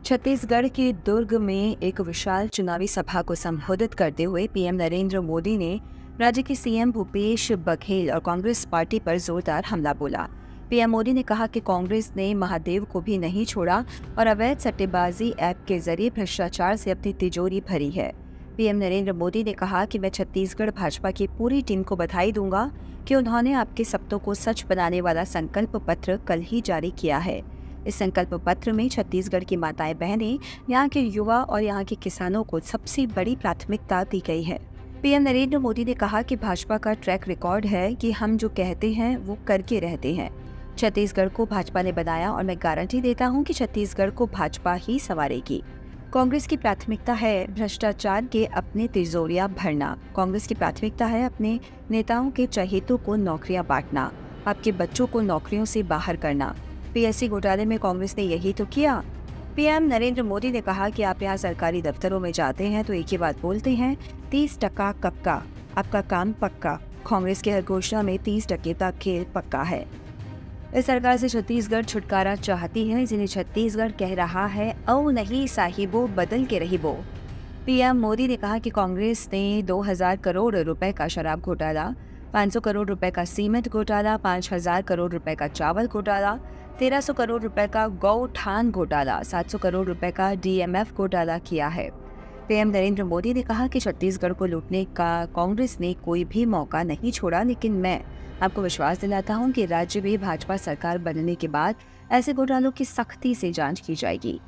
छत्तीसगढ़ के दुर्ग में एक विशाल चुनावी सभा को संबोधित करते हुए पीएम नरेंद्र मोदी ने राज्य के सीएम भूपेश बघेल और कांग्रेस पार्टी पर जोरदार हमला बोला। पीएम मोदी ने कहा कि कांग्रेस ने महादेव को भी नहीं छोड़ा और अवैध सट्टेबाजी ऐप के जरिए भ्रष्टाचार से अपनी तिजोरी भरी है। पीएम नरेंद्र मोदी ने कहा कि मैं छत्तीसगढ़ भाजपा की पूरी टीम को बधाई दूंगा कि उन्होंने आपके सपनों को सच बनाने वाला संकल्प पत्र कल ही जारी किया है। इस संकल्प पत्र में छत्तीसगढ़ की माताएं बहनें, यहाँ के युवा और यहाँ के किसानों को सबसे बड़ी प्राथमिकता दी गई है। पीएम नरेंद्र मोदी ने कहा कि भाजपा का ट्रैक रिकॉर्ड है कि हम जो कहते हैं वो करके रहते हैं। छत्तीसगढ़ को भाजपा ने बनाया और मैं गारंटी देता हूं कि छत्तीसगढ़ को भाजपा ही संवारेगी। कांग्रेस की प्राथमिकता है भ्रष्टाचार के अपने तिजोरियां भरना। कांग्रेस की प्राथमिकता है अपने नेताओं के चहेतों को नौकरियां बांटना, आपके बच्चों को नौकरियों से बाहर करना। पीएससी घोटाले में कांग्रेस ने यही तो किया। पीएम नरेंद्र मोदी ने कहा कि आप यहाँ सरकारी दफ्तरों में जाते हैं तो एक ही बात बोलते हैं, 30% कब का, आपका काम पक्का। कांग्रेस की हर घोषणा में 30% का खेल पक्का है। इस सरकार से छत्तीसगढ़ छुटकारा चाहती है, जिन्हें छत्तीसगढ़ कह रहा है औ नहीं साहिबो बदल के रहिबो। पीएम मोदी ने कहा कि कांग्रेस ने 2000 करोड़ रुपए का शराब घोटाला, 500 करोड़ रुपए का सीमेंट घोटाला, 5000 करोड़ रुपए का चावल घोटाला, 1300 करोड़ रुपए का गौठान घोटाला, 700 करोड़ रुपए का डीएमएफ घोटाला किया है। पीएम नरेंद्र मोदी ने कहा कि छत्तीसगढ़ को लूटने का कांग्रेस ने कोई भी मौका नहीं छोड़ा, लेकिन मैं आपको विश्वास दिलाता हूं कि राज्य में भाजपा सरकार बनने के बाद ऐसे घोटालों की सख्ती से जांच की जाएगी।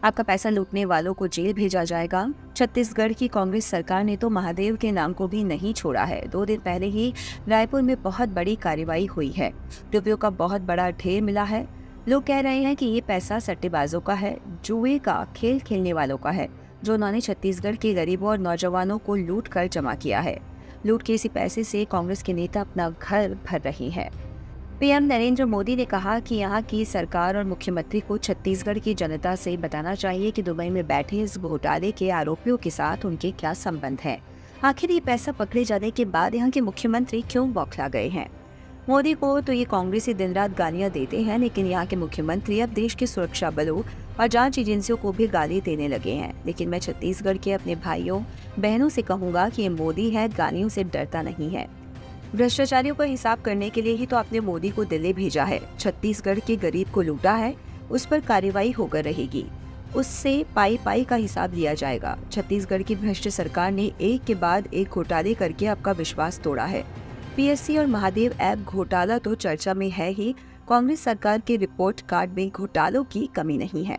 आपका पैसा लूटने वालों को जेल भेजा जाएगा। छत्तीसगढ़ की कांग्रेस सरकार ने तो महादेव के नाम को भी नहीं छोड़ा है। 2 दिन पहले ही रायपुर में बहुत बड़ी कार्रवाई हुई है। रुपयों का बहुत बड़ा ढेर मिला है। लोग कह रहे हैं कि ये पैसा सट्टेबाजों का है, जुए का खेल खेलने वालों का है, जो उन्होंने छत्तीसगढ़ के गरीबों और नौजवानों को लूट कर जमा किया है। लूट के इसी पैसे से कांग्रेस के नेता अपना घर भर रहे हैं। पीएम नरेंद्र मोदी ने कहा कि यहाँ की सरकार और मुख्यमंत्री को छत्तीसगढ़ की जनता से बताना चाहिए कि दुबई में बैठे इस घोटाले के आरोपियों के साथ उनके क्या संबंध हैं। आखिर ये पैसा पकड़े जाने के बाद यहाँ के मुख्यमंत्री क्यों बौखला गए हैं। मोदी को तो ये कांग्रेसी दिन रात गालियां देते हैं, लेकिन यहाँ के मुख्यमंत्री अब देश के सुरक्षा बलों और जांच एजेंसियों को भी गाली देने लगे हैं। लेकिन मैं छत्तीसगढ़ के अपने भाइयों बहनों से कहूँगा कि ये मोदी है, गालियों से डरता नहीं है। भ्रष्टाचारियों का हिसाब करने के लिए ही तो आपने मोदी को दिल्ली भेजा है। छत्तीसगढ़ के गरीब को लूटा है, उस पर कार्रवाई होकर रहेगी। उससे पाई पाई का हिसाब लिया जाएगा। छत्तीसगढ़ की भ्रष्ट सरकार ने एक के बाद एक घोटाले करके आपका विश्वास तोड़ा है। पीएससी और महादेव ऐप घोटाला तो चर्चा में है ही। कांग्रेस सरकार के रिपोर्ट कार्ड में घोटालों की कमी नहीं है।